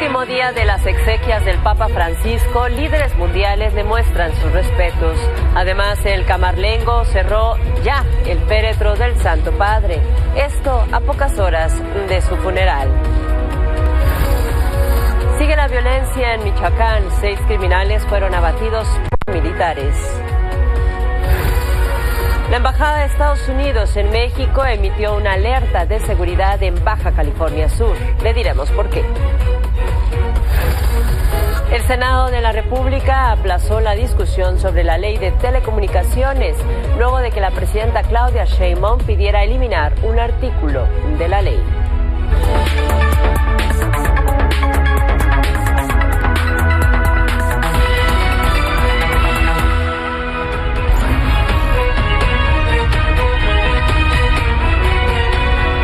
último día de las exequias del Papa Francisco, líderes mundiales le muestran sus respetos. Además, el camarlengo cerró ya el féretro del Santo Padre. Esto a pocas horas de su funeral. Sigue la violencia en Michoacán. 6 criminales fueron abatidos por militares. La Embajada de Estados Unidos en México emitió una alerta de seguridad en Baja California Sur. Le diremos por qué. El Senado de la República aplazó la discusión sobre la ley de telecomunicaciones luego de que la presidenta Claudia Sheinbaum pidiera eliminar un artículo de la ley.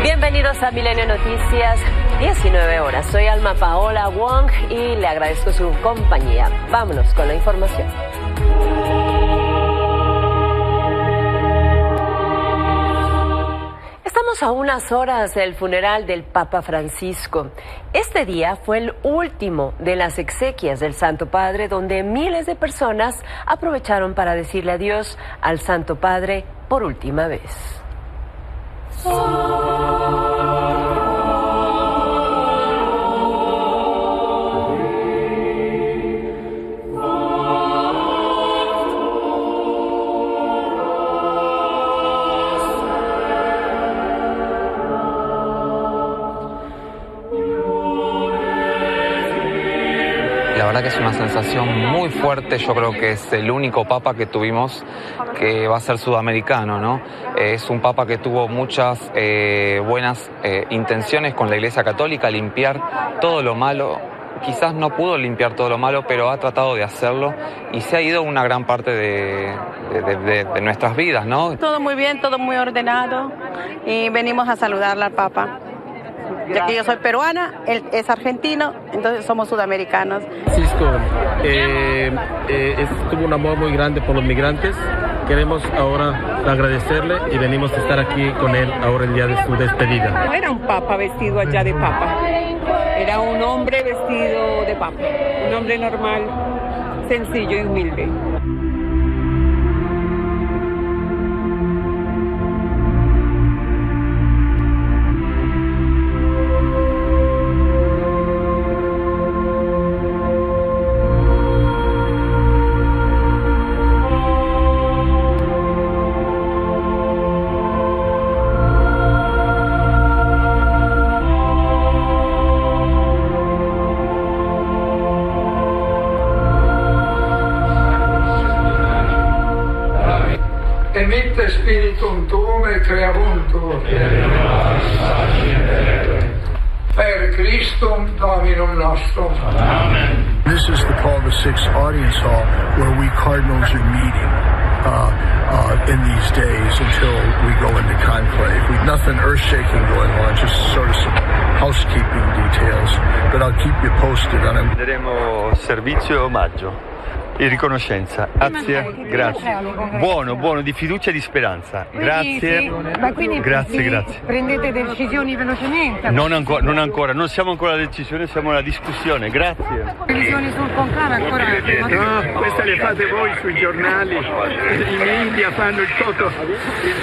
Bienvenidos a Milenio Noticias, 19 horas. Soy Alma Paola Wong y le agradezco su compañía. Vámonos con la información. Estamos a unas horas del funeral del Papa Francisco. Este día fue el último de las exequias del Santo Padre, donde miles de personas aprovecharon para decirle adiós al Santo Padre por última vez. La verdad que es una sensación muy fuerte. Yo creo que es el único papa que tuvimos que va a ser sudamericano, ¿no? Es un papa que tuvo muchas buenas intenciones con la Iglesia Católica, limpiar todo lo malo. Quizás no pudo limpiar todo lo malo, pero ha tratado de hacerlo y se ha ido una gran parte de nuestras vidas, ¿no? Todo muy bien, todo muy ordenado y venimos a saludarla al Papa. Ya que yo soy peruana, él es argentino, entonces somos sudamericanos. Francisco tuvo un amor muy grande por los migrantes. Queremos ahora agradecerle y venimos a estar aquí con él ahora el día de su despedida. No era un papa vestido allá de papa, era un hombre vestido de papa, un hombre normal, sencillo y humilde. Emitte spiritum tuum et creavuntur. Per Christum Dominum nostrum. Amen. This is the Paul VI audience hall where we cardinals are meeting in these days until we go into conclave. We've nothing earth-shaking going on, just sort of some housekeeping details, but I'll keep you posted on it. Daremo servizio e omaggio e riconoscenza. Grazie. Buono, di fiducia e di speranza. Grazie. Ma quindi grazie. Prendete decisioni velocemente? Non ancora, non siamo ancora alla decisione, siamo alla discussione. Grazie. Decisioni sul conclave ancora? No, queste le fate voi sui giornali. In India fanno il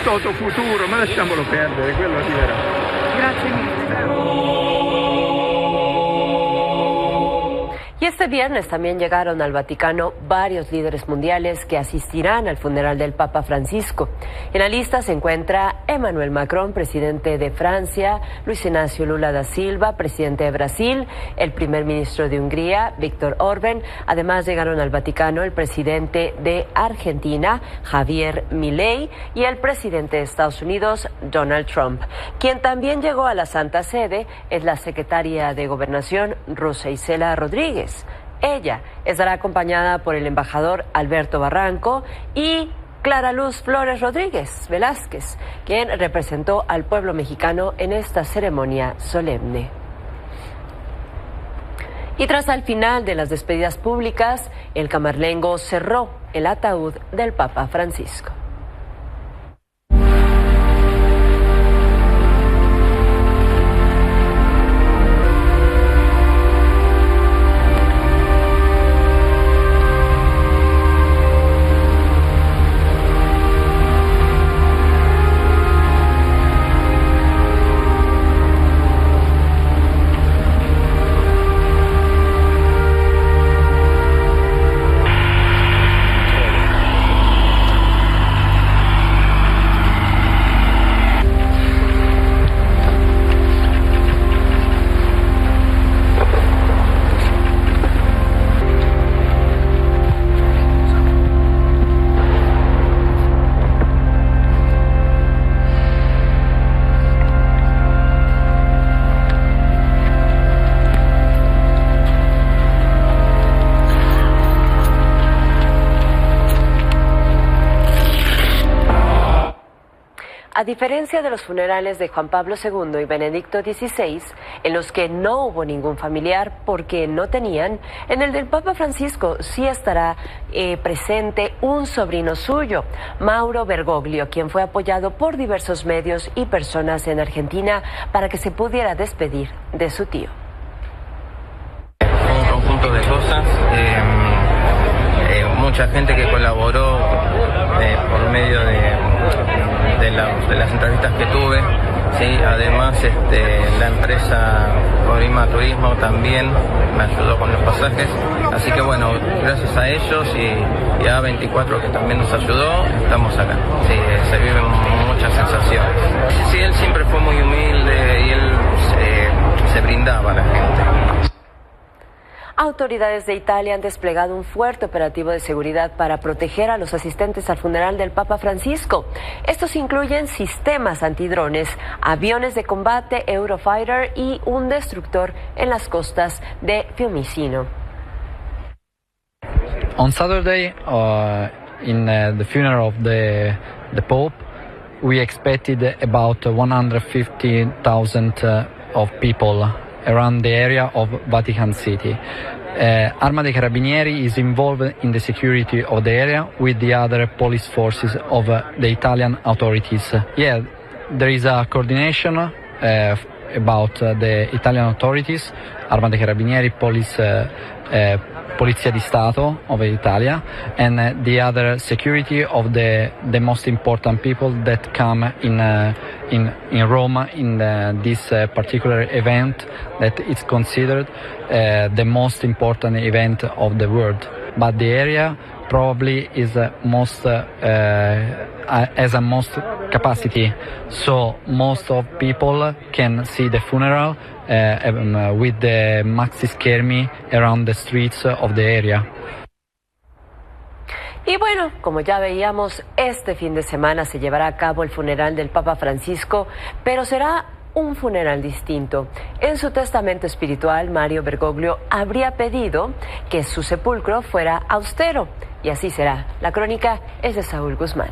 toto futuro, ma lasciamolo perdere, quello arriverà. Grazie mille. Y este viernes también llegaron al Vaticano varios líderes mundiales que asistirán al funeral del Papa Francisco. En la lista se encuentra Emmanuel Macron, presidente de Francia, Luis Ignacio Lula da Silva, presidente de Brasil, el primer ministro de Hungría, Viktor Orbán. Además llegaron al Vaticano el presidente de Argentina, Javier Milei, y el presidente de Estados Unidos, Donald Trump. Quien también llegó a la Santa Sede es la secretaria de Gobernación, Rosa Isela Rodríguez. Ella estará acompañada por el embajador Alberto Barranco y Clara Luz Flores Rodríguez Velázquez, quien representó al pueblo mexicano en esta ceremonia solemne. Y tras al final de las despedidas públicas, el camarlengo cerró el ataúd del Papa Francisco. A diferencia de los funerales de Juan Pablo II y Benedicto XVI, en los que no hubo ningún familiar porque no tenían, en el del Papa Francisco sí estará presente un sobrino suyo, Mauro Bergoglio, quien fue apoyado por diversos medios y personas en Argentina para que se pudiera despedir de su tío. Un conjunto de cosas, mucha gente que colaboró por medio de las entrevistas que tuve, ¿sí? Además la empresa Corima Turismo también me ayudó con los pasajes, así que bueno, gracias a ellos y a A24 que también nos ayudó, estamos acá. Sí, se viven muchas sensaciones. Sí, él siempre fue muy humilde y él se brindaba a la gente. Autoridades de Italia han desplegado un fuerte operativo de seguridad para proteger a los asistentes al funeral del Papa Francisco. Estos incluyen sistemas antidrones, aviones de combate Eurofighter y un destructor en las costas de Fiumicino. On Saturday, in the funeral of the Pope, we expected about 150,000 of people around the area of Vatican City. Arma dei Carabinieri is involved in the security of the area with the other police forces of the Italian authorities. Yeah, there is a coordination about the Italian authorities, Arma dei Carabinieri, Polizia di Stato of Italia, and the other security of the most important people that come in Rome in this particular event that is considered the most important event of the world. But the area probably is most has a most capacity, so most of people can see the funeral with the maxi schermi around the streets of the area. Y bueno, como ya veíamos, este fin de semana se llevará a cabo el funeral del Papa Francisco, pero será un funeral distinto. En su testamento espiritual, Mario Bergoglio habría pedido que su sepulcro fuera austero, y así será. La crónica es de Saúl Guzmán.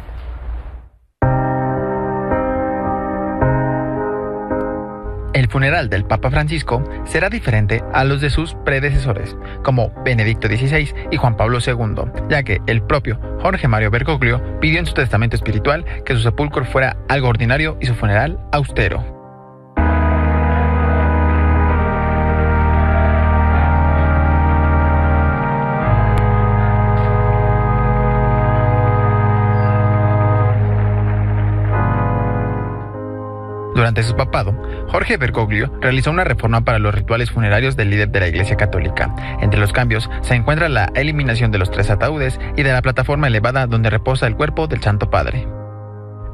El funeral del Papa Francisco será diferente a los de sus predecesores, como Benedicto XVI y Juan Pablo II, ya que el propio Jorge Mario Bergoglio pidió en su testamento espiritual que su sepulcro fuera algo ordinario y su funeral austero. Durante su papado, Jorge Bergoglio realizó una reforma para los rituales funerarios del líder de la Iglesia Católica. Entre los cambios se encuentra la eliminación de los 3 ataúdes y de la plataforma elevada donde reposa el cuerpo del Santo Padre.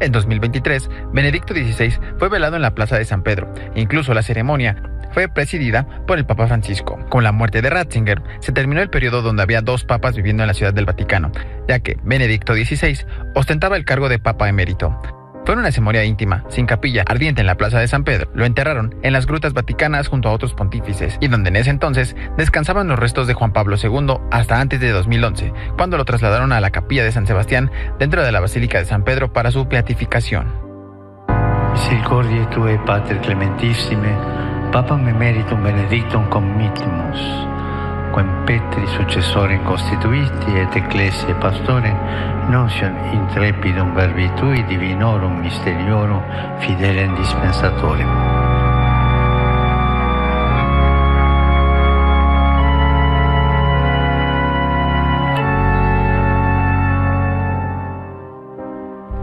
En 2023, Benedicto XVI fue velado en la Plaza de San Pedro. Incluso la ceremonia fue presidida por el Papa Francisco. Con la muerte de Ratzinger, se terminó el periodo donde había 2 papas viviendo en la Ciudad del Vaticano, ya que Benedicto XVI ostentaba el cargo de Papa emérito. Fue una ceremonia íntima, sin capilla, ardiente en la Plaza de San Pedro. Lo enterraron en las grutas vaticanas junto a otros pontífices, y donde en ese entonces descansaban los restos de Juan Pablo II hasta antes de 2011, cuando lo trasladaron a la capilla de San Sebastián dentro de la Basílica de San Pedro para su beatificación. Misericordiae Tuae, Pater Clementissime, Papam Emeritum Benedictum Committimus, quem Petri successore constituiti et ecclesiae pastore, nocium intrepidum verbi Tui divinorum mysteriorum fidelem dispensatorem.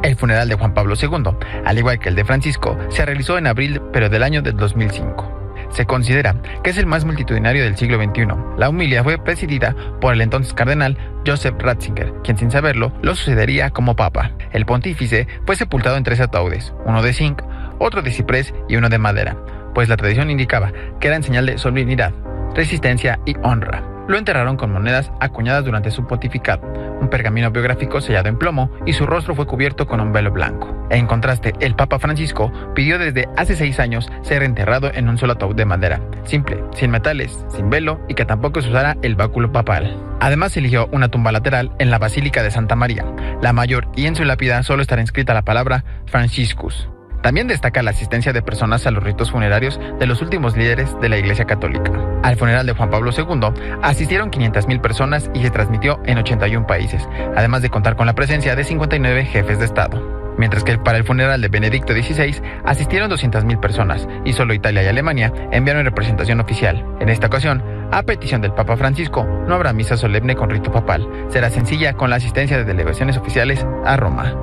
El funeral de Juan Pablo II, al igual que el de Francisco, se realizó en abril, pero del año del 2005. Se considera que es el más multitudinario del siglo XXI. La homilia fue presidida por el entonces cardenal Joseph Ratzinger, quien sin saberlo lo sucedería como papa. El pontífice fue sepultado en 3 ataúdes, uno de zinc, otro de ciprés y uno de madera, pues la tradición indicaba que era en señal de solemnidad, resistencia y honra. Lo enterraron con monedas acuñadas durante su pontificado, un pergamino biográfico sellado en plomo y su rostro fue cubierto con un velo blanco. En contraste, el Papa Francisco pidió desde hace 6 años ser enterrado en un solo ataúd de madera, simple, sin metales, sin velo y que tampoco se usara el báculo papal. Además, eligió una tumba lateral en la Basílica de Santa María, la mayor, y en su lápida solo estará inscrita la palabra Franciscus. También destaca la asistencia de personas a los ritos funerarios de los últimos líderes de la Iglesia Católica. Al funeral de Juan Pablo II asistieron 500,000 personas y se transmitió en 81 países, además de contar con la presencia de 59 jefes de Estado. Mientras que para el funeral de Benedicto XVI asistieron 200,000 personas y solo Italia y Alemania enviaron representación oficial. En esta ocasión, a petición del Papa Francisco, no habrá misa solemne con rito papal. Será sencilla con la asistencia de delegaciones oficiales a Roma.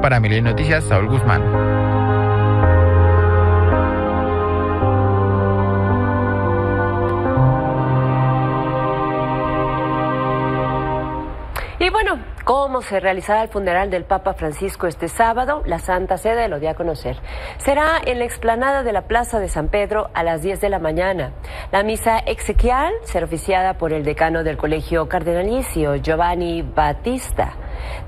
Para Milenio Noticias, Saúl Guzmán. Y bueno, ¿cómo se realizará el funeral del Papa Francisco este sábado? La Santa Sede lo dio a conocer. Será en la explanada de la Plaza de San Pedro a las 10 de la mañana. La misa exequial será oficiada por el decano del Colegio Cardenalicio, Giovanni Battista.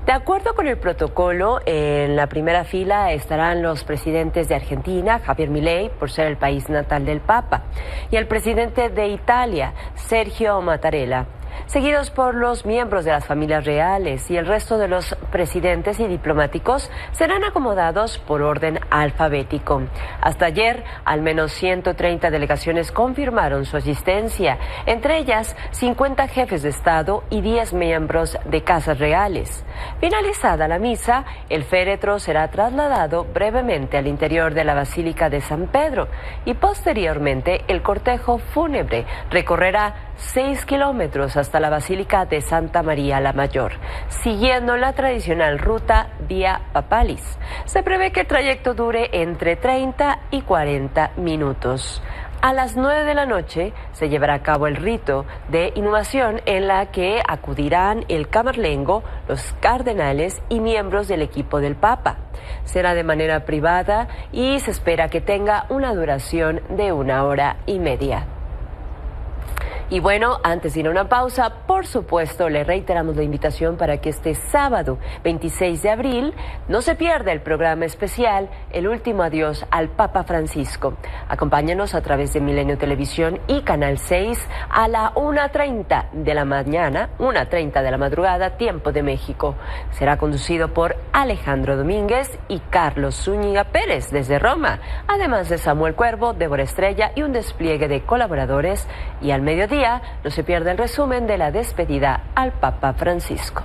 De acuerdo con el protocolo, en la primera fila estarán los presidentes de Argentina, Javier Milei, por ser el país natal del Papa, y el presidente de Italia, Sergio Mattarella, seguidos por los miembros de las familias reales, y el resto de los presidentes y diplomáticos serán acomodados por orden alfabético. Hasta ayer, al menos 130 delegaciones confirmaron su asistencia, entre ellas 50 jefes de Estado y 10 miembros de casas reales. Finalizada la misa, el féretro será trasladado brevemente al interior de la Basílica de San Pedro y posteriormente el cortejo fúnebre recorrerá 6 kilómetros hasta la Basílica de Santa María la Mayor, siguiendo la tradicional ruta Vía Papalis. Se prevé que el trayecto dure entre 30 y 40 minutos. A las 9 de la noche se llevará a cabo el rito de inhumación en la que acudirán el camarlengo, los cardenales y miembros del equipo del Papa. Será de manera privada y se espera que tenga una duración de 1 hora y media. Y bueno, antes de ir a una pausa, por supuesto, le reiteramos la invitación para que este sábado 26 de abril no se pierda el programa especial El Último Adiós al Papa Francisco. Acompáñanos a través de Milenio Televisión y Canal 6 a la 1:30 de la mañana, 1:30 de la madrugada, tiempo de México. Será conducido por Alejandro Domínguez y Carlos Zúñiga Pérez desde Roma, además de Samuel Cuervo, Débora Estrella y un despliegue de colaboradores. Y al mediodía no se pierde el resumen de la despedida al Papa Francisco.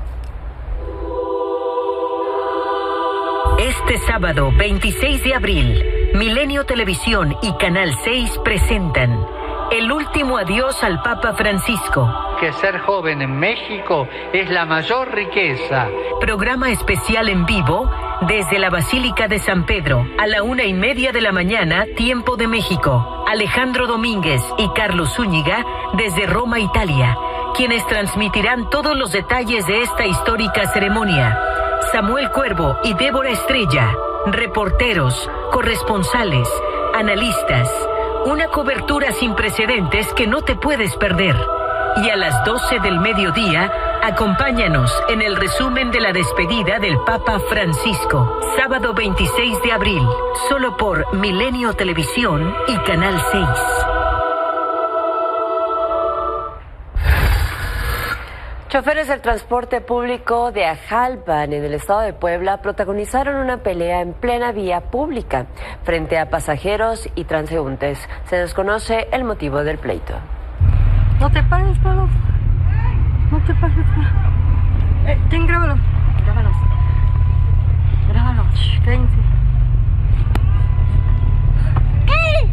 Este sábado 26 de abril, Milenio Televisión y Canal 6 presentan El Último Adiós al Papa Francisco. Que ser joven en México es la mayor riqueza. Programa especial en vivo desde la Basílica de San Pedro a la 1:30 de la mañana, tiempo de México. Alejandro Domínguez y Carlos Zúñiga desde Roma, Italia, quienes transmitirán todos los detalles de esta histórica ceremonia. Samuel Cuervo y Débora Estrella, reporteros, corresponsales, analistas. Una cobertura sin precedentes que no te puedes perder. Y a las 12 del mediodía, acompáñanos en el resumen de la despedida del Papa Francisco. Sábado 26 de abril, solo por Milenio Televisión y Canal 6. Choferes del transporte público de Ajalpan, en el estado de Puebla, protagonizaron una pelea en plena vía pública frente a pasajeros y transeúntes. Se desconoce el motivo del pleito. No te pares, Pablo. No te pares. Grábalo. Grábalo. Grábalo. Cállense. ¿Qué?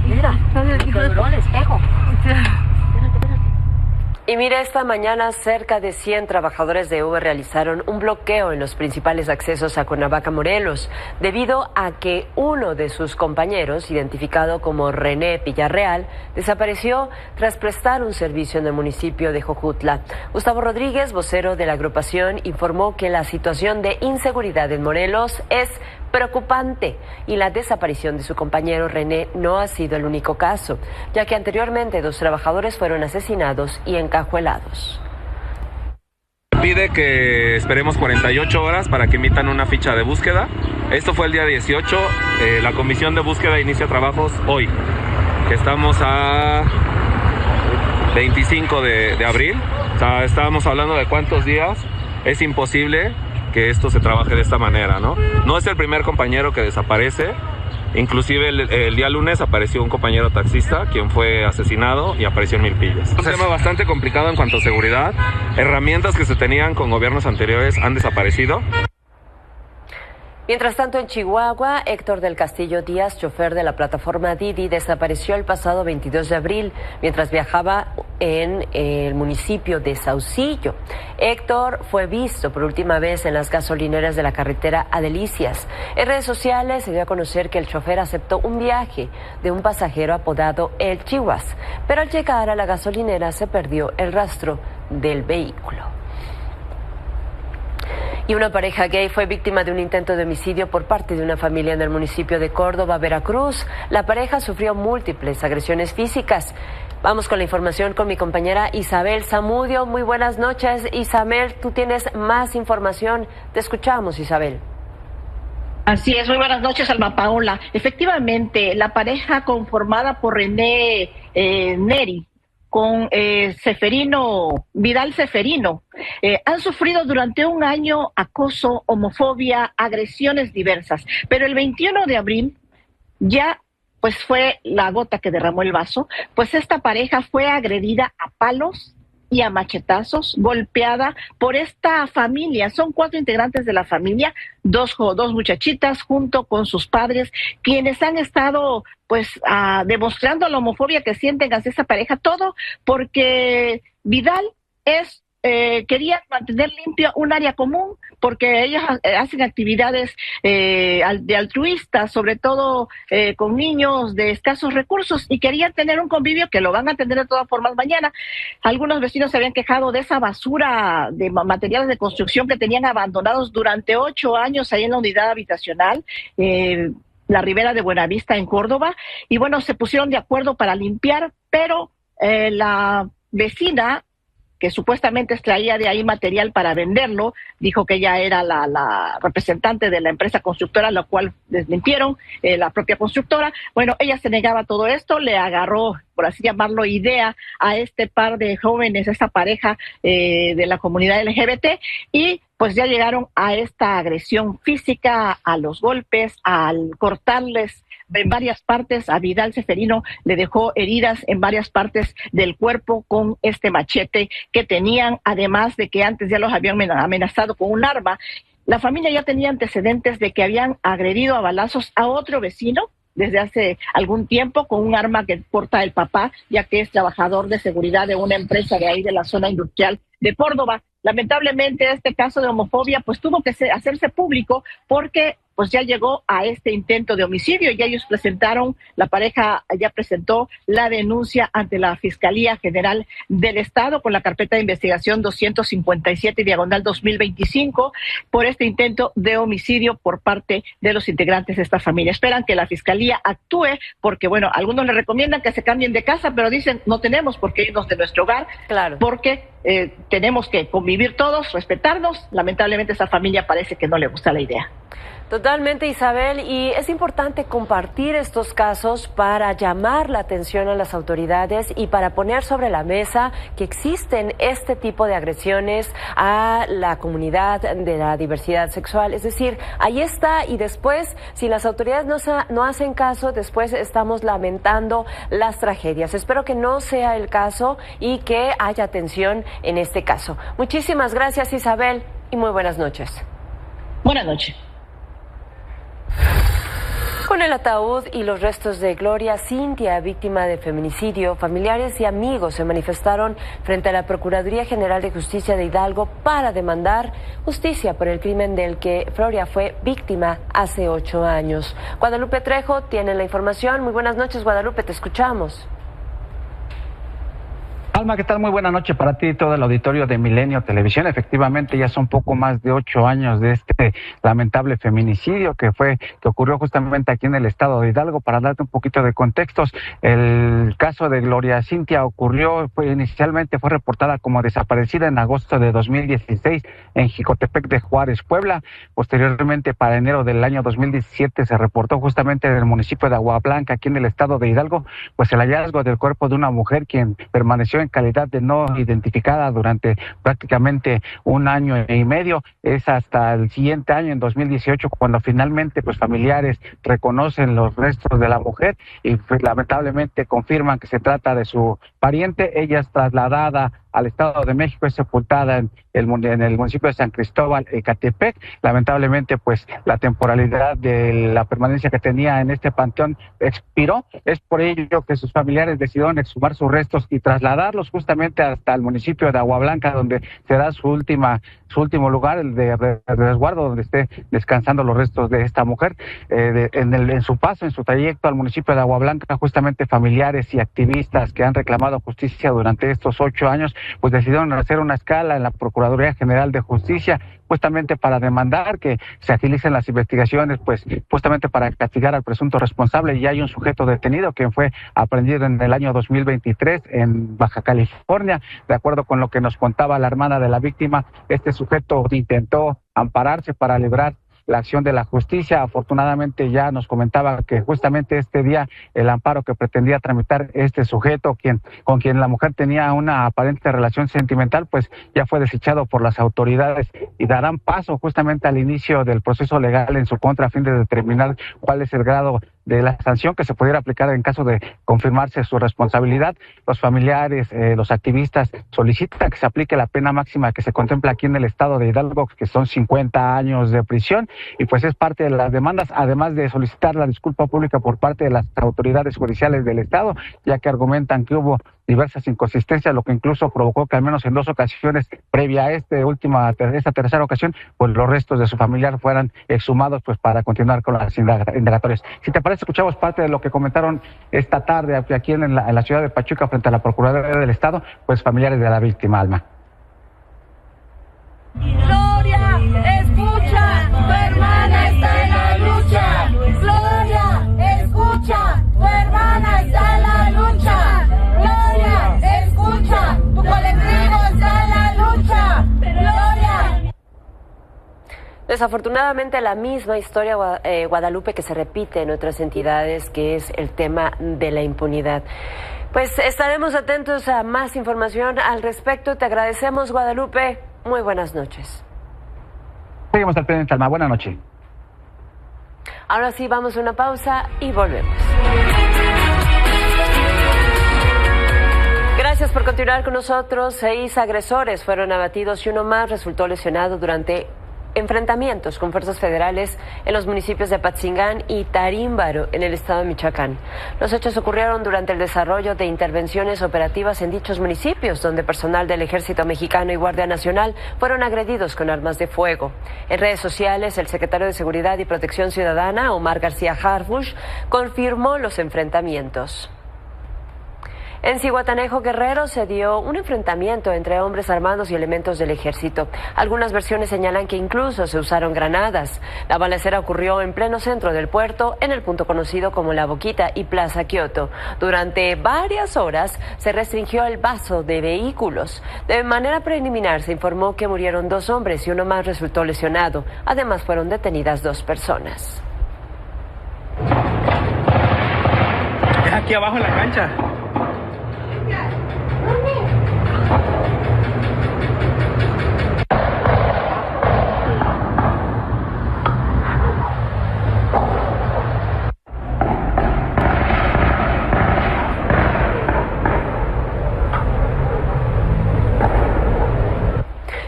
Mira. Quebró el espejo. Y mire, esta mañana cerca de 100 trabajadores de Uber realizaron un bloqueo en los principales accesos a Cuernavaca, Morelos, debido a que uno de sus compañeros, identificado como René Villarreal, desapareció tras prestar un servicio en el municipio de Jojutla. Gustavo Rodríguez, vocero de la agrupación, informó que la situación de inseguridad en Morelos es preocupante y la desaparición de su compañero René no ha sido el único caso, ya que anteriormente 2 trabajadores fueron asesinados y encajuelados. Pide que esperemos 48 horas para que emitan una ficha de búsqueda. Esto fue el día 18, la comisión de búsqueda inicia trabajos hoy, que estamos a 25 de abril. O sea, estábamos hablando de cuántos días. Es imposible que esto se trabaje de esta manera, ¿no? No es el primer compañero que desaparece, inclusive el día lunes apareció un compañero taxista, quien fue asesinado y apareció en Milpillas. Es un tema bastante complicado en cuanto a seguridad, herramientas que se tenían con gobiernos anteriores han desaparecido. Mientras tanto, en Chihuahua, Héctor del Castillo Díaz, chofer de la plataforma Didi, desapareció el pasado 22 de abril mientras viajaba en el municipio de Saucillo. Héctor fue visto por última vez en las gasolineras de la carretera a Delicias. En redes sociales se dio a conocer que el chofer aceptó un viaje de un pasajero apodado El Chihuas, pero al llegar a la gasolinera se perdió el rastro del vehículo. Y una pareja gay fue víctima de un intento de homicidio por parte de una familia en el municipio de Córdoba, Veracruz. La pareja sufrió múltiples agresiones físicas. Vamos con la información con mi compañera Isabel Zamudio. Muy buenas noches, Isabel. Tú tienes más información. Te escuchamos, Isabel. Así es, muy buenas noches, Alma Paola. Efectivamente, la pareja conformada por René Neri con Vidal Seferino, han sufrido durante un año acoso, homofobia, agresiones diversas. Pero el 21 de abril ya pues fue la gota que derramó el vaso, pues esta pareja fue agredida a palos y a machetazos, golpeada por esta familia. Son 4 integrantes de la familia, dos muchachitas junto con sus padres, quienes han estado pues demostrando la homofobia que sienten hacia esta pareja, todo porque Vidal quería mantener limpio un área común, porque ellos hacen actividades de altruistas, sobre todo con niños de escasos recursos, y querían tener un convivio que lo van a tener de todas formas mañana. Algunos vecinos se habían quejado de esa basura de materiales de construcción que tenían abandonados durante 8 años ahí en la unidad habitacional, la Ribera de Buenavista en Córdoba, y bueno, se pusieron de acuerdo para limpiar, pero la vecina, que supuestamente extraía de ahí material para venderlo, dijo que ella era la representante de la empresa constructora, la cual desmintieron, la propia constructora. Bueno, ella se negaba a todo esto, le agarró, por así llamarlo, idea a este par de jóvenes, esta pareja de la comunidad LGBT, y pues ya llegaron a esta agresión física, a los golpes, al cortarles en varias partes. A Vidal Seferino le dejó heridas en varias partes del cuerpo con este machete que tenían, además de que antes ya los habían amenazado con un arma. La familia ya tenía antecedentes de que habían agredido a balazos a otro vecino desde hace algún tiempo con un arma que porta el papá, ya que es trabajador de seguridad de una empresa de ahí de la zona industrial de Córdoba. Lamentablemente este caso de homofobia pues tuvo que hacerse público porque pues ya llegó a este intento de homicidio. Ya ellos presentaron, la pareja ya presentó la denuncia ante la Fiscalía General del Estado con la carpeta de investigación 257/2025 por este intento de homicidio por parte de los integrantes de esta familia. Esperan que la Fiscalía actúe porque, bueno, algunos le recomiendan que se cambien de casa, pero dicen no tenemos por qué irnos de nuestro hogar, claro, porque tenemos que convivir todos, respetarnos. Lamentablemente a esa familia parece que no le gusta la idea. Totalmente, Isabel, y es importante compartir estos casos para llamar la atención a las autoridades y para poner sobre la mesa que existen este tipo de agresiones a la comunidad de la diversidad sexual. Es decir, ahí está, y después, si las autoridades no hacen caso, después estamos lamentando las tragedias. Espero que no sea el caso y que haya atención en este caso. Muchísimas gracias, Isabel, y muy buenas noches. Buenas noches. Con el ataúd y los restos de Gloria Cintia, víctima de feminicidio, familiares y amigos se manifestaron frente a la Procuraduría General de Justicia de Hidalgo para demandar justicia por el crimen del que Gloria fue víctima hace 8 años. Guadalupe Trejo tiene la información. Muy buenas noches, Guadalupe, te escuchamos. Alma, ¿qué tal? Muy buena noche para ti y todo el auditorio de Milenio Televisión. Efectivamente, ya son poco más de 8 años de este lamentable feminicidio que ocurrió justamente aquí en el estado de Hidalgo. Para darte un poquito de contextos, el caso de Gloria Cintia inicialmente fue reportada como desaparecida en agosto de 2016 en Jicotepec de Juárez, Puebla. Posteriormente, para enero del año 2017, se reportó justamente en el municipio de Agua Blanca, aquí en el estado de Hidalgo, pues el hallazgo del cuerpo de una mujer quien permaneció en calidad de no identificada durante prácticamente 1 año y medio. Es hasta el siguiente año, en 2018, cuando finalmente pues familiares reconocen los restos de la mujer y pues, lamentablemente confirman que se trata de su pariente. Ella es trasladada al Estado de México, es sepultada en el municipio de San Cristóbal, Ecatepec. Lamentablemente, pues la temporalidad de la permanencia que tenía en este panteón expiró. Es por ello que sus familiares decidieron exhumar sus restos y trasladarlos justamente hasta el municipio de Agua Blanca, donde será su último lugar, el de resguardo, donde esté descansando los restos de esta mujer. En su paso, en su trayecto al municipio de Agua Blanca, justamente familiares y activistas que han reclamado justicia durante estos 8 años, pues decidieron hacer una escala en la Procuraduría General de Justicia, justamente para demandar que se agilicen las investigaciones, pues justamente para castigar al presunto responsable. Ya hay un sujeto detenido que fue aprehendido en el año 2023 en Baja California. De acuerdo con lo que nos contaba la hermana de la víctima, este sujeto intentó ampararse para librar la acción de la justicia. Afortunadamente ya nos comentaba que justamente este día el amparo que pretendía tramitar este sujeto, con quien la mujer tenía una aparente relación sentimental, pues ya fue desechado por las autoridades y darán paso justamente al inicio del proceso legal en su contra a fin de determinar cuál es el grado de la sanción que se pudiera aplicar en caso de confirmarse su responsabilidad. Los familiares, los activistas solicitan que se aplique la pena máxima que se contempla aquí en el estado de Hidalgo, que son 50 años de prisión, y pues es parte de las demandas, además de solicitar la disculpa pública por parte de las autoridades judiciales del estado, ya que argumentan que hubo diversas inconsistencias, lo que incluso provocó que al menos en 2 ocasiones, previa a esta tercera ocasión, pues los restos de su familiar fueran exhumados pues para continuar con las indagatorias. Si te parece, escuchamos parte de lo que comentaron esta tarde aquí en la ciudad de Pachuca frente a la Procuraduría del Estado, pues familiares de la víctima, Alma. Gloria, escucha, tu hermana está en la lucha. Gloria, escucha, tu hermana está en la lucha. Gloria, escucha, tu colectivo está en la lucha. Gloria. Desafortunadamente la misma historia, Guadalupe, que se repite en otras entidades, que es el tema de la impunidad. Pues estaremos atentos a más información al respecto. Te agradecemos, Guadalupe. Muy buenas noches. Seguimos al pendiente, Alma. Buenas noches. Ahora sí, vamos a una pausa y volvemos. Gracias por continuar con nosotros. 6 agresores fueron abatidos y uno más resultó lesionado durante enfrentamientos con fuerzas federales en los municipios de Apatzingán y Tarímbaro, en el estado de Michoacán. Los hechos ocurrieron durante el desarrollo de intervenciones operativas en dichos municipios, donde personal del Ejército Mexicano y Guardia Nacional fueron agredidos con armas de fuego. En redes sociales, el secretario de Seguridad y Protección Ciudadana, Omar García Harfuch, confirmó los enfrentamientos. En Zihuatanejo, Guerrero, se dio un enfrentamiento entre hombres armados y elementos del ejército. Algunas versiones señalan que incluso se usaron granadas. La balacera ocurrió en pleno centro del puerto, en el punto conocido como La Boquita y Plaza Kioto. Durante varias horas se restringió el paso de vehículos. De manera preliminar se informó que murieron 2 hombres y uno más resultó lesionado. Además fueron detenidas 2 personas. Es aquí abajo en la cancha.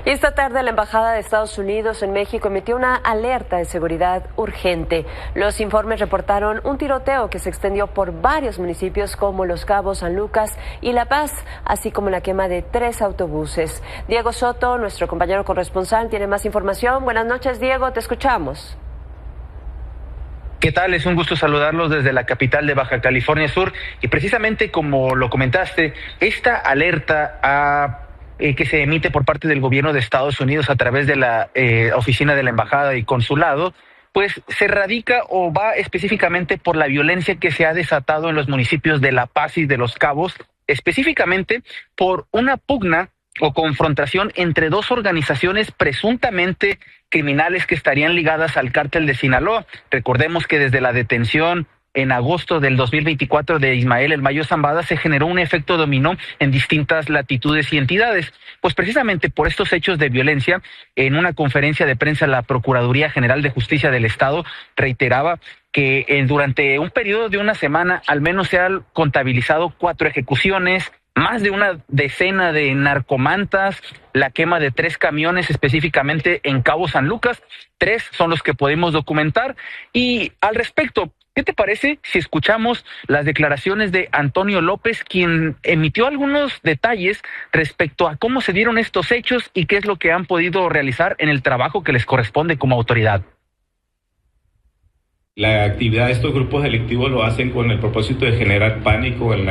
Y esta tarde la Embajada de Estados Unidos en México emitió una alerta de seguridad urgente. Los informes reportaron un tiroteo que se extendió por varios municipios como Los Cabos, San Lucas y La Paz, así como la quema de 3 autobuses. Diego Soto, nuestro compañero corresponsal, tiene más información. Buenas noches, Diego, te escuchamos. ¿Qué tal? Es un gusto saludarlos desde la capital de Baja California Sur. Y precisamente como lo comentaste, esta alerta que se emite por parte del gobierno de Estados Unidos a través de la oficina de la embajada y consulado, pues se radica o va específicamente por la violencia que se ha desatado en los municipios de La Paz y de Los Cabos, específicamente por una pugna o confrontación entre 2 organizaciones presuntamente criminales que estarían ligadas al cártel de Sinaloa. Recordemos que desde la detención en agosto del 2024 de Ismael El Mayo Zambada se generó un efecto dominó en distintas latitudes y entidades. Pues precisamente por estos hechos de violencia, en una conferencia de prensa la Procuraduría General de Justicia del Estado reiteraba que durante un periodo de una semana al menos se han contabilizado 4 ejecuciones, más de una decena de narcomantas, la quema de 3 camiones específicamente en Cabo San Lucas. 3 son los que podemos documentar. Y al respecto, ¿qué te parece si escuchamos las declaraciones de Antonio López, quien emitió algunos detalles respecto a cómo se dieron estos hechos y qué es lo que han podido realizar en el trabajo que les corresponde como autoridad? La actividad de estos grupos delictivos lo hacen con el propósito de generar pánico en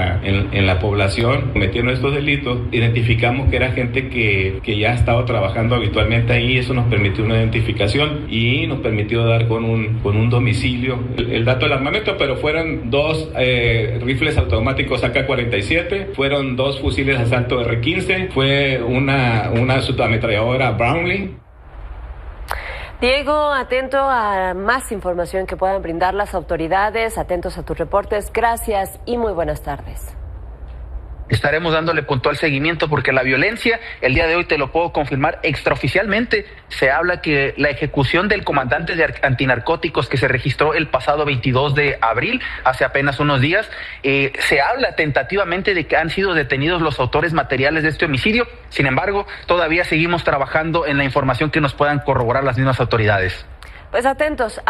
la población. Cometiendo estos delitos, identificamos que era gente que ya estaba trabajando habitualmente ahí. Eso nos permitió una identificación y nos permitió dar con un domicilio. El dato del armamento, pero fueron 2 rifles automáticos AK-47, fueron 2 fusiles de asalto R-15, fue una subametralladora Brownlee. Diego, atento a más información que puedan brindar las autoridades, atentos a tus reportes. Gracias y muy buenas tardes. Estaremos dándole puntual seguimiento porque la violencia, el día de hoy te lo puedo confirmar extraoficialmente, se habla que la ejecución del comandante de antinarcóticos que se registró el pasado 22 de abril, hace apenas unos días, se habla tentativamente de que han sido detenidos los autores materiales de este homicidio. Sin embargo, todavía seguimos trabajando en la información que nos puedan corroborar las mismas autoridades. Pues atentos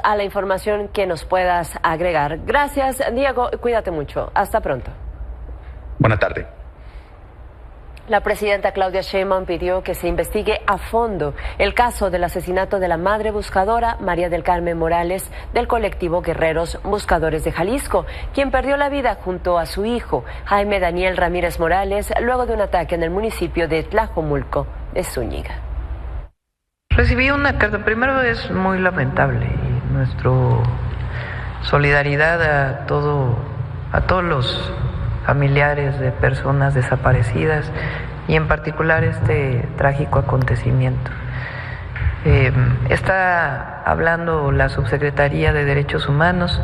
a la información que nos puedas agregar. Gracias, Diego, cuídate mucho. Hasta pronto. Buenas tardes. La presidenta Claudia Sheinbaum pidió que se investigue a fondo el caso del asesinato de la madre buscadora María del Carmen Morales del colectivo Guerreros Buscadores de Jalisco, quien perdió la vida junto a su hijo Jaime Daniel Ramírez Morales luego de un ataque en el municipio de Tlajomulco de Zúñiga. Recibí una carta, primero es muy lamentable y nuestra solidaridad a todos los familiares de personas desaparecidas y en particular este trágico acontecimiento. Está hablando la Subsecretaría de Derechos Humanos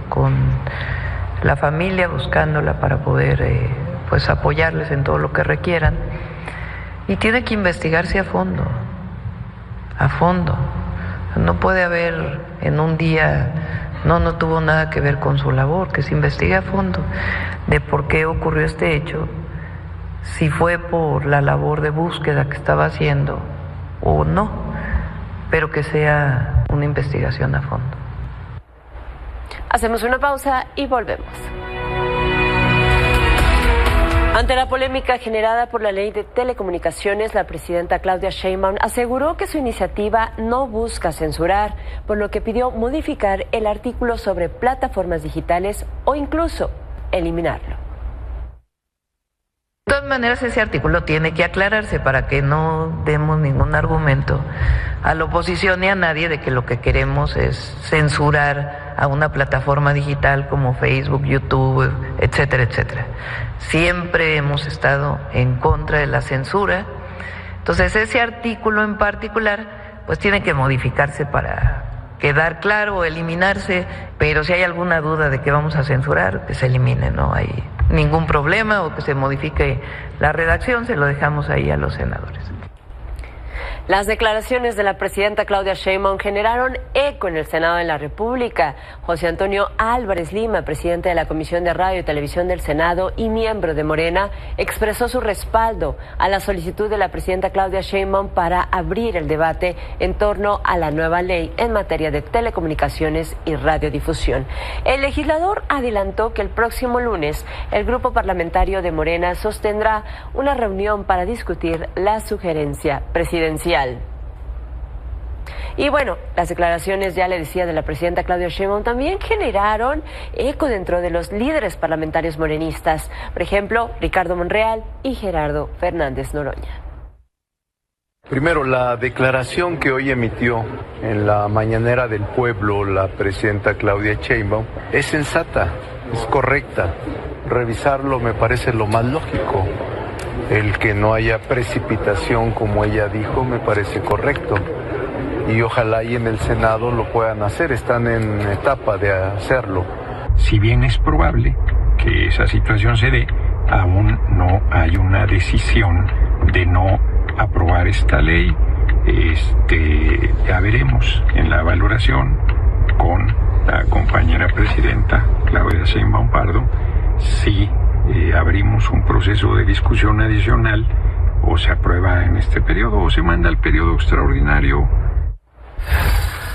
con la familia, buscándola para poder pues apoyarles en todo lo que requieran, y tiene que investigarse a fondo. No puede haber en un día, no tuvo nada que ver con su labor, que se investigue a fondo de por qué ocurrió este hecho, si fue por la labor de búsqueda que estaba haciendo o no, pero que sea una investigación a fondo. Hacemos una pausa y volvemos. Ante la polémica generada por la ley de telecomunicaciones, la presidenta Claudia Sheinbaum aseguró que su iniciativa no busca censurar, por lo que pidió modificar el artículo sobre plataformas digitales o incluso eliminarlo. De todas maneras, ese artículo tiene que aclararse para que no demos ningún argumento a la oposición ni a nadie de que lo que queremos es censurar a una plataforma digital como Facebook, YouTube, etcétera, etcétera. Siempre hemos estado en contra de la censura. Entonces, ese artículo en particular, pues tiene que modificarse para quedar claro o eliminarse, pero si hay alguna duda de que vamos a censurar, que se elimine, no hay ningún problema, o que se modifique la redacción, se lo dejamos ahí a los senadores. Las declaraciones de la presidenta Claudia Sheinbaum generaron eco en el Senado de la República. José Antonio Álvarez Lima, presidente de la Comisión de Radio y Televisión del Senado y miembro de Morena, expresó su respaldo a la solicitud de la presidenta Claudia Sheinbaum para abrir el debate en torno a la nueva ley en materia de telecomunicaciones y radiodifusión. El legislador adelantó que el próximo lunes el grupo parlamentario de Morena sostendrá una reunión para discutir la sugerencia presidencial. Y bueno, las declaraciones, ya le decía, de la presidenta Claudia Sheinbaum también generaron eco dentro de los líderes parlamentarios morenistas. Por ejemplo, Ricardo Monreal y Gerardo Fernández Noroña. Primero, la declaración que hoy emitió en la mañanera del pueblo la presidenta Claudia Sheinbaum es sensata, es correcta. Revisarlo me parece lo más lógico. El que no haya precipitación, como ella dijo, me parece correcto. Y ojalá y en el Senado lo puedan hacer, están en etapa de hacerlo. Si bien es probable que esa situación se dé, aún no hay una decisión de no aprobar esta ley. Ya veremos en la valoración con la compañera presidenta Claudia Sheinbaum Pardo si abrimos un proceso de discusión adicional o se aprueba en este periodo o se manda al periodo extraordinario.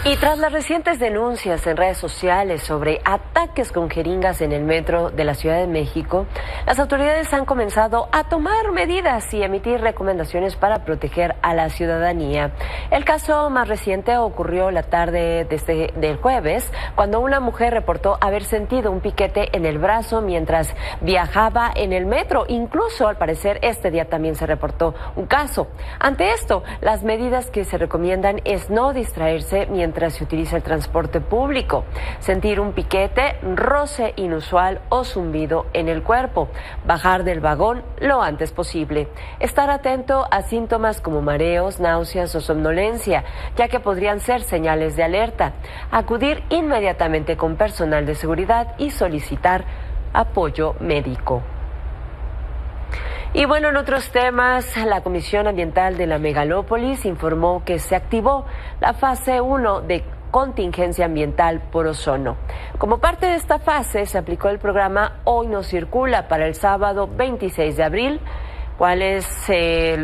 Y tras las recientes denuncias en redes sociales sobre ataques con jeringas en el metro de la Ciudad de México, las autoridades han comenzado a tomar medidas y emitir recomendaciones para proteger a la ciudadanía. El caso más reciente ocurrió la tarde del jueves, cuando una mujer reportó haber sentido un piquete en el brazo mientras viajaba en el metro. Incluso, al parecer, este día también se reportó un caso. Ante esto, las medidas que se recomiendan es no distraerse mientras se utiliza el transporte público, sentir un piquete, roce inusual o zumbido en el cuerpo, bajar del vagón lo antes posible, estar atento a síntomas como mareos, náuseas o somnolencia, ya que podrían ser señales de alerta, acudir inmediatamente con personal de seguridad y solicitar apoyo médico. Y bueno, en otros temas, la Comisión Ambiental de la Megalópolis informó que se activó la fase 1 de contingencia ambiental por ozono. Como parte de esta fase, se aplicó el programa Hoy No Circula para el sábado 26 de abril. ¿Cuáles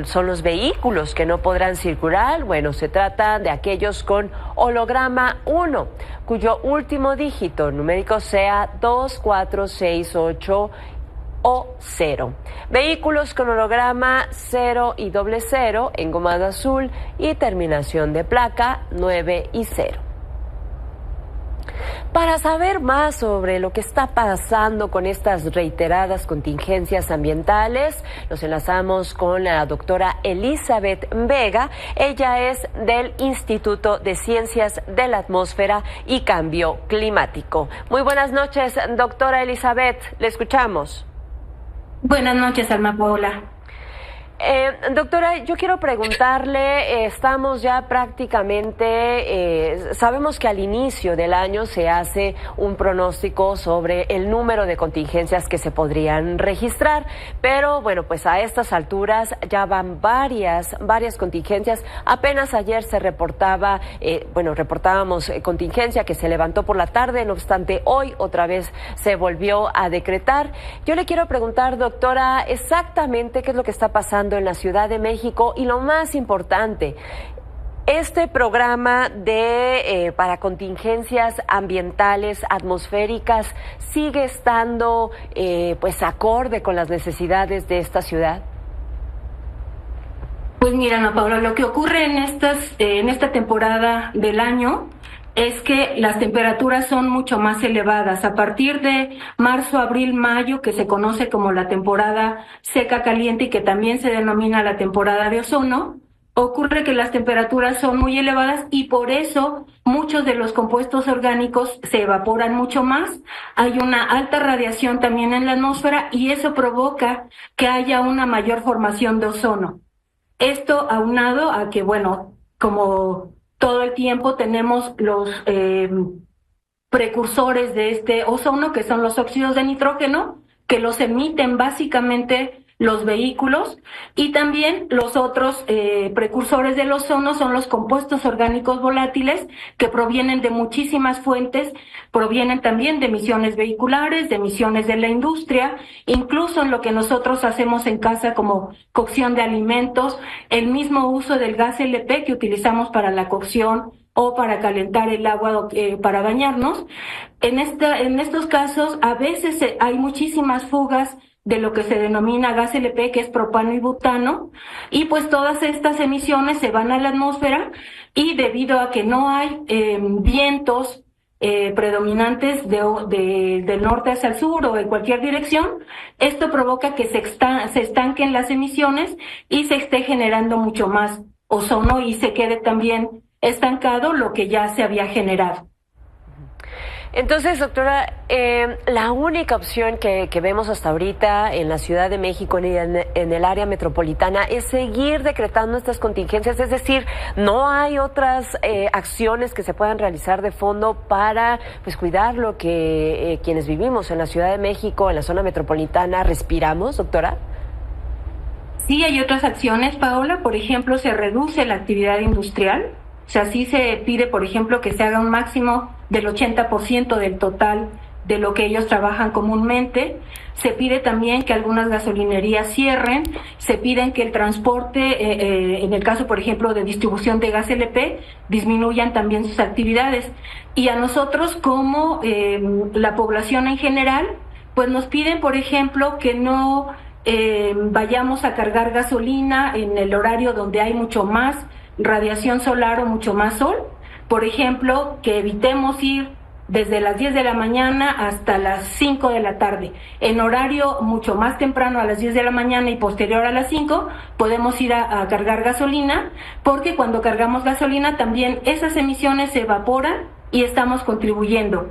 son los vehículos que no podrán circular? Bueno, se trata de aquellos con holograma 1, cuyo último dígito numérico sea 2468 o 0. Vehículos con holograma 0 y 00, engomado azul y terminación de placa 9 y 0. Para saber más sobre lo que está pasando con estas reiteradas contingencias ambientales, nos enlazamos con la doctora Elizabeth Vega. Ella es del Instituto de Ciencias de la Atmósfera y Cambio Climático. Muy buenas noches, doctora Elizabeth, le escuchamos. Buenas noches, Alma Paola. Doctora, yo quiero preguntarle, estamos ya prácticamente, sabemos que al inicio del año se hace un pronóstico sobre el número de contingencias que se podrían registrar, pero bueno, pues a estas alturas ya van varias contingencias. Apenas ayer se reportaba, reportábamos contingencia que se levantó por la tarde, no obstante hoy otra vez se volvió a decretar. Yo le quiero preguntar, doctora, exactamente qué es lo que está pasando en la Ciudad de México y lo más importante, este programa para contingencias ambientales, atmosféricas, ¿sigue estando acorde con las necesidades de esta ciudad? Pues mira, Ana Paula, lo que ocurre en esta temporada del año es que las temperaturas son mucho más elevadas. A partir de marzo, abril, mayo, que se conoce como la temporada seca caliente y que también se denomina la temporada de ozono, ocurre que las temperaturas son muy elevadas y por eso muchos de los compuestos orgánicos se evaporan mucho más. Hay una alta radiación también en la atmósfera y eso provoca que haya una mayor formación de ozono. Esto aunado a que, como todo el tiempo tenemos los precursores de este ozono, que son los óxidos de nitrógeno, que los emiten básicamente los vehículos, y también los otros precursores del ozono son los compuestos orgánicos volátiles, que provienen de muchísimas fuentes, provienen también de emisiones vehiculares, de emisiones de la industria, incluso en lo que nosotros hacemos en casa como cocción de alimentos, el mismo uso del gas LP que utilizamos para la cocción o para calentar el agua para bañarnos. En estos casos a veces hay muchísimas fugas de lo que se denomina gas LP, que es propano y butano, y pues todas estas emisiones se van a la atmósfera, y debido a que no hay vientos predominantes del norte hacia el sur o en cualquier dirección, esto provoca que se estanquen las emisiones y se esté generando mucho más ozono y se quede también estancado lo que ya se había generado. Entonces, doctora, la única opción que vemos hasta ahorita en la Ciudad de México, en el área metropolitana, es seguir decretando estas contingencias, es decir, no hay otras acciones que se puedan realizar de fondo para pues cuidar lo que quienes vivimos en la Ciudad de México, en la zona metropolitana, respiramos, doctora. Sí, hay otras acciones, Paola. Por ejemplo, se reduce la actividad industrial. O sea, sí se pide, por ejemplo, que se haga un máximo del 80% del total de lo que ellos trabajan comúnmente. Se pide también que algunas gasolinerías cierren. Se piden que el transporte, en el caso, por ejemplo, de distribución de gas LP, disminuyan también sus actividades. Y a nosotros, como la población en general, pues nos piden, por ejemplo, que no vayamos a cargar gasolina en el horario donde hay mucho más radiación solar o mucho más sol. Por ejemplo, que evitemos ir desde las 10 de la mañana hasta las 5 de la tarde. En horario mucho más temprano, a las 10 de la mañana y posterior a las 5, podemos ir a cargar gasolina, porque cuando cargamos gasolina también esas emisiones se evaporan y estamos contribuyendo.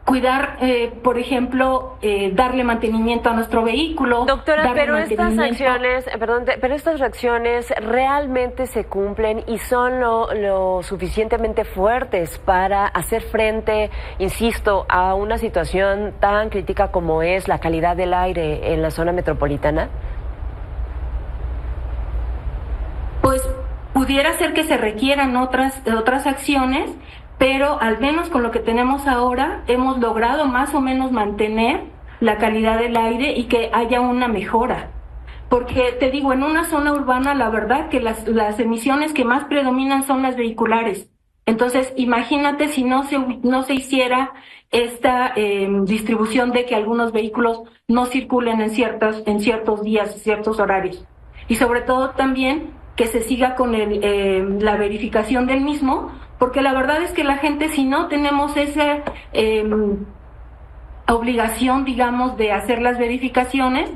Cuidar, por ejemplo, darle mantenimiento a nuestro vehículo. Doctora, pero estas acciones realmente se cumplen y son lo suficientemente fuertes para hacer frente, insisto, a una situación tan crítica como es la calidad del aire en la zona metropolitana. Pues pudiera ser que se requieran otras acciones, pero al menos con lo que tenemos ahora hemos logrado más o menos mantener la calidad del aire y que haya una mejora. Porque te digo, en una zona urbana la verdad que las emisiones que más predominan son las vehiculares. Entonces imagínate si no se hiciera esta distribución de que algunos vehículos no circulen en ciertos días, ciertos horarios. Y sobre todo también que se siga con la verificación del mismo, porque la verdad es que la gente, si no tenemos esa obligación, digamos, de hacer las verificaciones,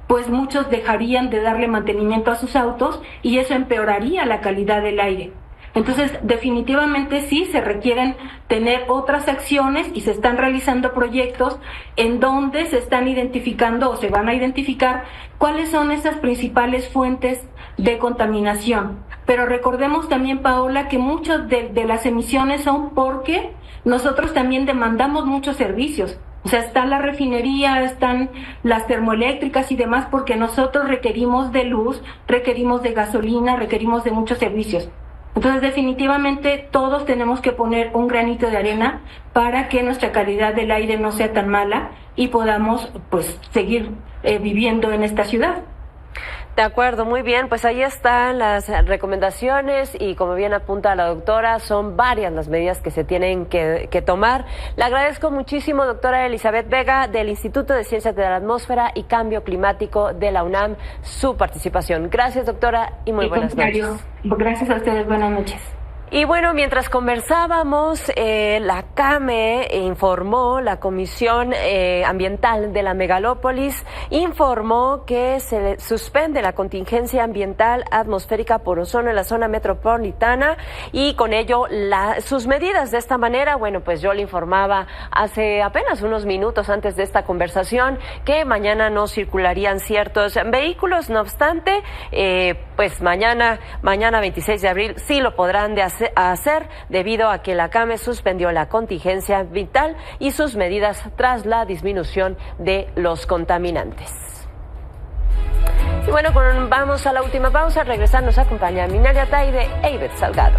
pues muchos dejarían de darle mantenimiento a sus autos y eso empeoraría la calidad del aire. Entonces, definitivamente sí, se requieren tener otras acciones y se están realizando proyectos en donde se están identificando o se van a identificar cuáles son esas principales fuentes de contaminación. Pero recordemos también, Paola, que muchas de las emisiones son porque nosotros también demandamos muchos servicios. O sea, está la refinería, están las termoeléctricas y demás, porque nosotros requerimos de luz, requerimos de gasolina, requerimos de muchos servicios. Entonces, definitivamente, todos tenemos que poner un granito de arena para que nuestra calidad del aire no sea tan mala y podamos, pues, seguir viviendo en esta ciudad. De acuerdo, muy bien, pues ahí están las recomendaciones y como bien apunta la doctora, son varias las medidas que se tienen que tomar. Le agradezco muchísimo, doctora Elizabeth Vega, del Instituto de Ciencias de la Atmósfera y Cambio Climático de la UNAM, su participación. Gracias, doctora, y muy buenas noches. Gracias a ustedes, buenas noches. Y bueno, mientras conversábamos, la CAME informó, la Comisión Ambiental de la Megalópolis informó que se suspende la contingencia ambiental atmosférica por ozono en la zona metropolitana y con ello sus medidas. De esta manera, bueno, pues yo le informaba hace apenas unos minutos antes de esta conversación que mañana no circularían ciertos vehículos. No obstante, pues mañana 26 de abril sí lo podrán de hacer hacer debido a que la CAME suspendió la contingencia vital y sus medidas tras la disminución de los contaminantes. Y bueno, vamos a la última pausa. Al regresar nos acompaña Minalia Ataide e Ivette Salgado.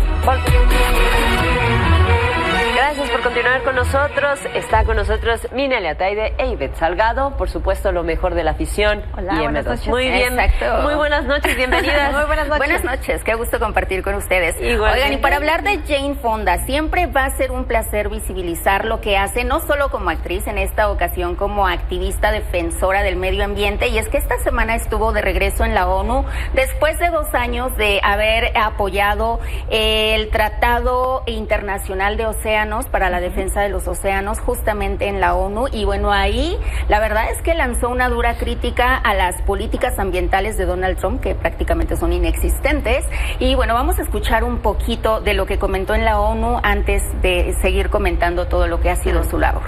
Gracias por continuar con nosotros. Está con nosotros Minalia Ataide e Ivette Salgado, por supuesto, lo mejor de la afición. Hola, y buenas noches. Muy bien. Exacto. Muy buenas noches, bienvenidas. Muy buenas noches. Buenas noches, qué gusto compartir con ustedes. Igualmente. Oigan, y para hablar de Jane Fonda, siempre va a ser un placer visibilizar lo que hace, no solo como actriz, en esta ocasión como activista defensora del medio ambiente. Y es que esta semana estuvo de regreso en la ONU después de 2 años de haber apoyado el Tratado Internacional de Océanos para la defensa de los océanos justamente en la ONU. Y bueno, ahí la verdad es que lanzó una dura crítica a las políticas ambientales de Donald Trump, que prácticamente son inexistentes. Y bueno, vamos a escuchar un poquito de lo que comentó en la ONU antes de seguir comentando todo lo que ha sido su labor.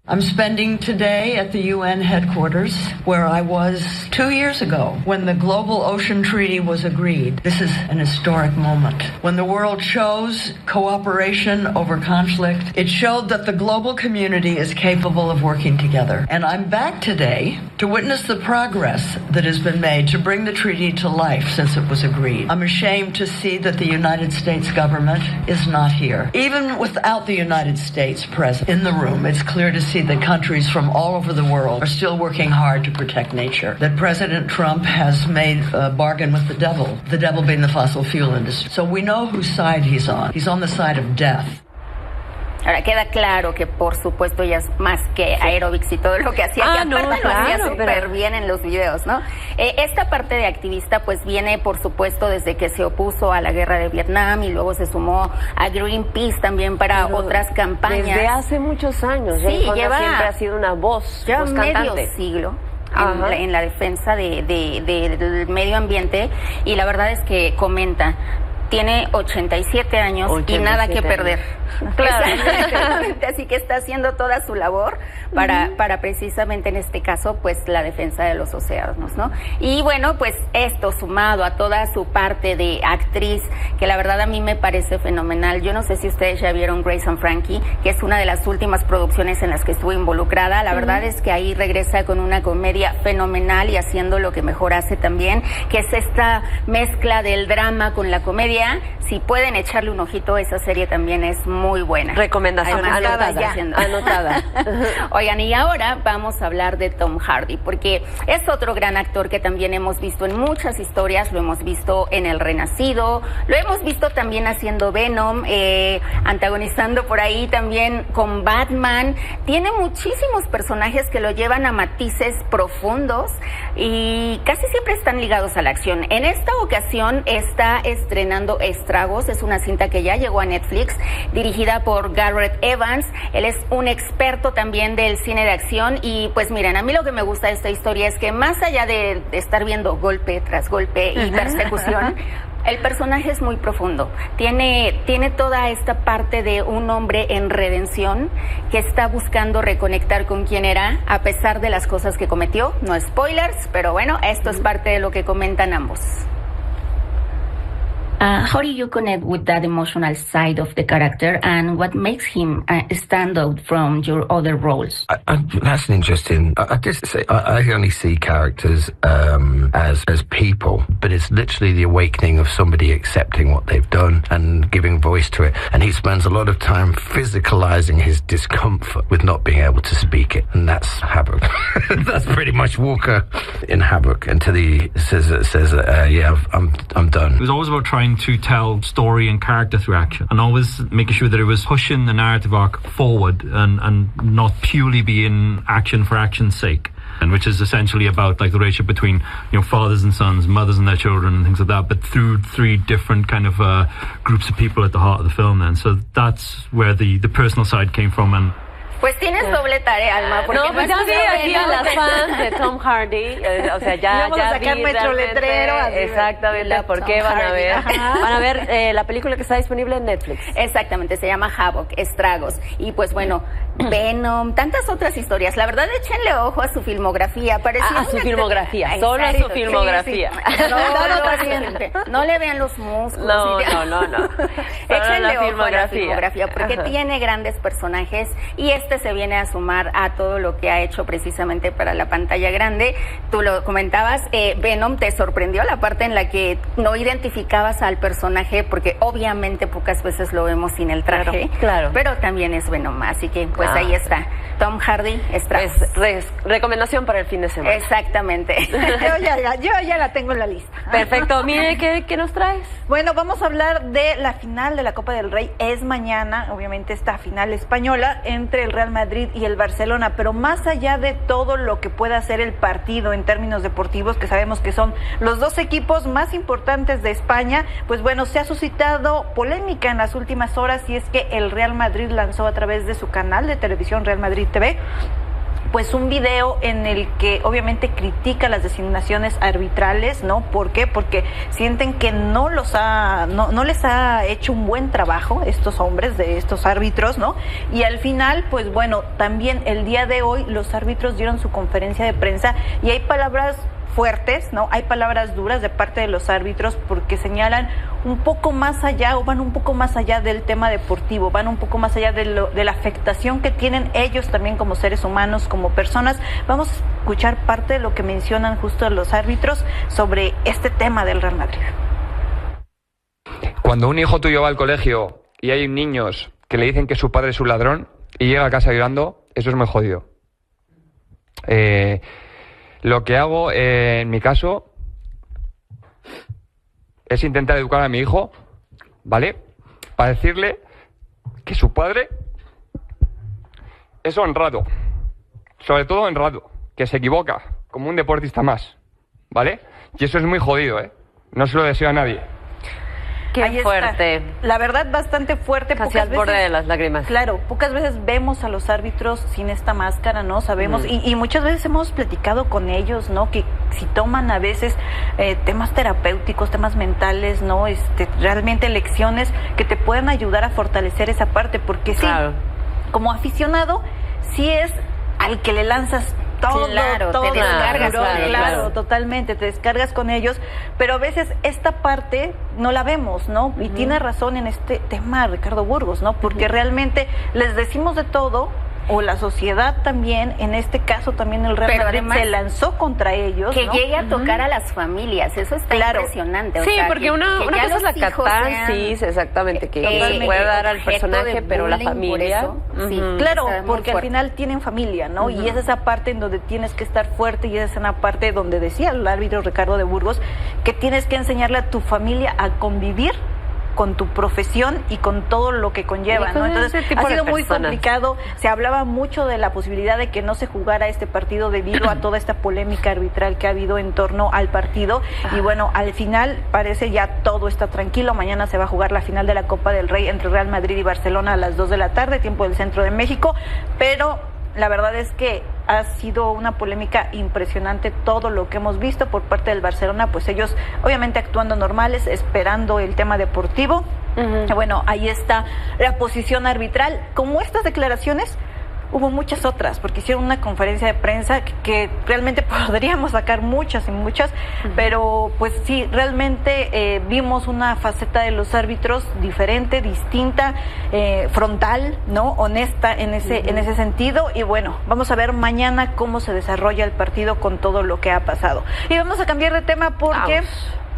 I'm spending today at the UN headquarters where I was 2 years ago when the Global Ocean Treaty was agreed. This is an historic moment. When the world chose cooperation over conflict, it showed that the global community is capable of working together. And I'm back today to witness the progress that has been made to bring the treaty to life since it was agreed. I'm ashamed to see that the United States government is not here. Even without the United States present in the room, it's clear to see that countries from all over the world are still working hard to protect nature. That President Trump has made a bargain with the devil being the fossil fuel industry. So we know whose side he's on. He's on the side of death. Ahora queda claro que por supuesto ella es más que aeróbics y todo lo que hacía, que aparte lo hacía súper bien en los videos, ¿no? Esta parte de activista pues viene por supuesto desde que se opuso a la guerra de Vietnam y luego se sumó a Greenpeace también para otras campañas. Desde hace muchos años, sí, lleva siempre ha sido una voz medio siglo en la defensa del medio ambiente, y la verdad es que comenta, tiene 87 años y nada que perder. Claro. Así que está haciendo toda su labor para precisamente en este caso pues la defensa de los océanos, ¿no? Y bueno, pues esto sumado a toda su parte de actriz, que la verdad a mí me parece fenomenal. Yo no sé si ustedes ya vieron Grace and Frankie, que es una de las últimas producciones en las que estuve involucrada. La verdad es que ahí regresa con una comedia fenomenal y haciendo lo que mejor hace también, que es esta mezcla del drama con la comedia. Si pueden echarle un ojito, esa serie también es muy buena. Recomendación anotada. Oigan, y ahora vamos a hablar de Tom Hardy, porque es otro gran actor que también hemos visto en muchas historias. Lo hemos visto en El Renacido, lo hemos visto también haciendo Venom, antagonizando por ahí también con Batman. Tiene muchísimos personajes que lo llevan a matices profundos y casi siempre están ligados a la acción. En esta ocasión está estrenando Estragos, es una cinta que ya llegó a Netflix, dirigida por Gareth Evans. Él es un experto también del cine de acción y pues miren, a mí lo que me gusta de esta historia es que más allá de estar viendo golpe tras golpe y persecución, el personaje es muy profundo. Tiene toda esta parte de un hombre en redención que está buscando reconectar con quien era a pesar de las cosas que cometió. No spoilers, pero bueno, esto es parte de lo que comentan ambos. How do you connect with that emotional side of the character, and what makes him stand out from your other roles? That's interesting. I guess I only see characters as people, but it's literally the awakening of somebody accepting what they've done and giving voice to it. And he spends a lot of time physicalizing his discomfort with not being able to speak it, and that's Havoc. That's pretty much Walker in Havoc until he says, "Yeah, I'm done." It was always about trying to tell story and character through action, and always making sure that it was pushing the narrative arc forward and not purely being action for action's sake, and which is essentially about like the relationship between fathers and sons, mothers and their children, and things like that, but through 3 different kind of groups of people at the heart of the film. Then so that's where the personal side came from. And Pues tienes doble tarea, Alma. Porque no, pues ya vi aquí a las fans de Tom Hardy. O sea, ya vamos a sacar vi nuestro letrero. Exactamente, porque van a ver. Van a ver la película que está disponible en Netflix. Exactamente, se llama Havoc, Estragos. Y pues bueno, Venom, tantas otras historias. La verdad, échenle ojo a su filmografía. A su filmografía, solo a su filmografía. No le vean los músculos. No. Échenle ojo a la filmografía, porque tiene grandes personajes y se viene a sumar a todo lo que ha hecho precisamente para la pantalla grande. Tú lo comentabas, Venom, ¿te sorprendió la parte en la que no identificabas al personaje? Porque obviamente pocas veces lo vemos sin el traje, claro. Pero también es Venom, así que pues ahí está. Tom Hardy, Estragos. Recomendación para el fin de semana. Exactamente. yo ya la tengo en la lista. Perfecto. Mire, ¿qué nos traes? Bueno, vamos a hablar de la final de la Copa del Rey. Es mañana, obviamente, esta final española entre el Real Madrid y el Barcelona, pero más allá de todo lo que pueda hacer el partido en términos deportivos, que sabemos que son los dos equipos más importantes de España, pues bueno, se ha suscitado polémica en las últimas horas, y es que el Real Madrid lanzó a través de su canal de televisión Real Madrid TV pues un video en el que obviamente critica las designaciones arbitrales, ¿no? ¿Por qué? Porque sienten que no les ha hecho un buen trabajo estos hombres, de estos árbitros, ¿no? Y al final, pues bueno, también el día de hoy los árbitros dieron su conferencia de prensa y hay palabras fuertes, ¿no? Hay palabras duras de parte de los árbitros porque señalan un poco más allá, o van un poco más allá del tema deportivo, van un poco más allá de la afectación que tienen ellos también como seres humanos, como personas. Vamos a escuchar parte de lo que mencionan justo los árbitros sobre este tema del Real Madrid. Cuando un hijo tuyo va al colegio y hay niños que le dicen que su padre es un ladrón y llega a casa llorando, eso es muy jodido. Lo que hago en mi caso es intentar educar a mi hijo, ¿vale? Para decirle que su padre es honrado, sobre todo honrado, que se equivoca, como un deportista más, ¿vale? Y eso es muy jodido, ¿eh? No se lo deseo a nadie. Qué fuerte. La verdad, bastante fuerte. Casi al borde de las lágrimas. Claro, pocas veces vemos a los árbitros sin esta máscara, ¿no? Sabemos, y muchas veces hemos platicado con ellos, ¿no? Que si toman a veces temas terapéuticos, temas mentales, ¿no? Realmente lecciones que te pueden ayudar a fortalecer esa parte, porque claro, sí, como aficionado, sí es al que le lanzas todo, te descargas, claro, totalmente, te descargas con ellos, pero a veces esta parte no la vemos, ¿no? Y tiene razón en este tema Ricardo Burgos, ¿no? Porque realmente les decimos de todo, o la sociedad también, en este caso también el Real Madrid se lanzó contra ellos, que ¿no? llegue a tocar a las familias, eso está impresionante. Sí, o sea, porque una cosa es la catarsis, exactamente, que se puede dar al personaje, pero la familia... Sí, claro, porque al final tienen familia, ¿no? Y es esa parte en donde tienes que estar fuerte, y es esa parte donde decía el árbitro Ricardo de Burgos, que tienes que enseñarle a tu familia a convivir con tu profesión y con todo lo que conlleva, ¿no? Entonces ha sido muy complicado. Se hablaba mucho de la posibilidad de que no se jugara este partido debido a toda esta polémica arbitral que ha habido en torno al partido. Y bueno, al final parece ya todo está tranquilo. Mañana se va a jugar la final de la Copa del Rey entre Real Madrid y Barcelona a las 2 de la tarde, tiempo del centro de México, pero la verdad es que ha sido una polémica impresionante todo lo que hemos visto por parte del Barcelona, pues ellos obviamente actuando normales, esperando el tema deportivo. Bueno, ahí está la posición arbitral. Como estas declaraciones, hubo muchas otras, porque hicieron una conferencia de prensa que realmente podríamos sacar muchas y muchas, pero pues sí, realmente vimos una faceta de los árbitros diferente, distinta, frontal, ¿no? Honesta en ese sentido. Y bueno, vamos a ver mañana cómo se desarrolla el partido con todo lo que ha pasado. Y vamos a cambiar de tema porque...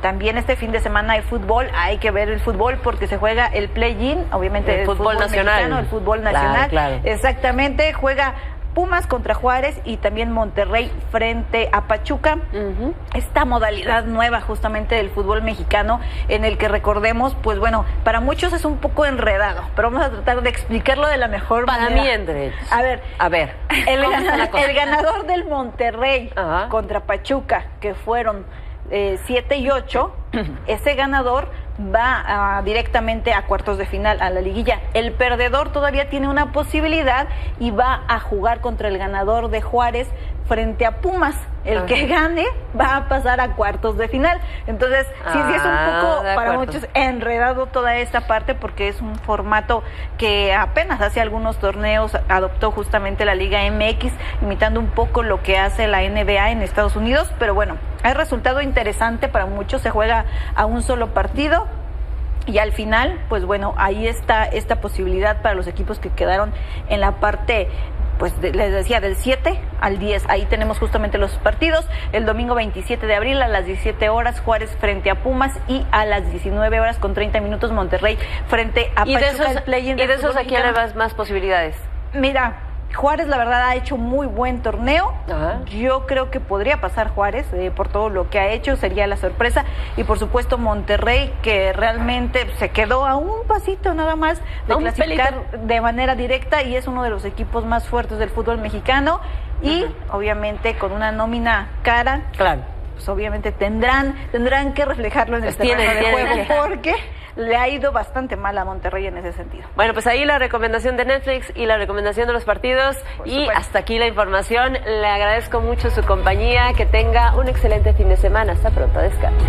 También este fin de semana hay fútbol, hay que ver el fútbol porque se juega el play-in, obviamente el fútbol nacional, mexicano, el fútbol nacional, claro. Exactamente, juega Pumas contra Juárez y también Monterrey frente a Pachuca. Esta modalidad nueva justamente del fútbol mexicano, en el que recordemos, pues bueno, para muchos es un poco enredado, pero vamos a tratar de explicarlo de la mejor manera. Para mí, entre a ver, el ganador del Monterrey contra Pachuca, que fueron 7 y 8, ese ganador va directamente a cuartos de final, a la liguilla. El perdedor todavía tiene una posibilidad y va a jugar contra el ganador de Juárez frente a Pumas. El que gane va a pasar a cuartos de final. Entonces, sí es un poco para muchos enredado toda esta parte, porque es un formato que apenas hace algunos torneos adoptó justamente la Liga MX, imitando un poco lo que hace la NBA en Estados Unidos. Pero bueno, hay resultado interesante para muchos. Se juega a un solo partido. Y al final, pues bueno, ahí está esta posibilidad para los equipos que quedaron en la parte, pues les decía, del 7 al 10. Ahí tenemos justamente los partidos. El domingo 27 de abril a las 17 horas, Juárez frente a Pumas, y a las 19 horas con 30 minutos, Monterrey frente a Pachuca. ¿Y de esos a quién le vas más posibilidades? Mira, Juárez la verdad ha hecho muy buen torneo. Yo creo que podría pasar Juárez por todo lo que ha hecho, sería la sorpresa. Y por supuesto Monterrey, que realmente se quedó a un pasito nada más de clasificar de manera directa, y es uno de los equipos más fuertes del fútbol mexicano. Y obviamente con una nómina cara, pues obviamente tendrán que reflejarlo en el terreno de juego, porque le ha ido bastante mal a Monterrey en ese sentido. Bueno, pues ahí la recomendación de Netflix y la recomendación de los partidos. Y hasta aquí la información. Le agradezco mucho su compañía. Que tenga un excelente fin de semana. Hasta pronto. Descanse.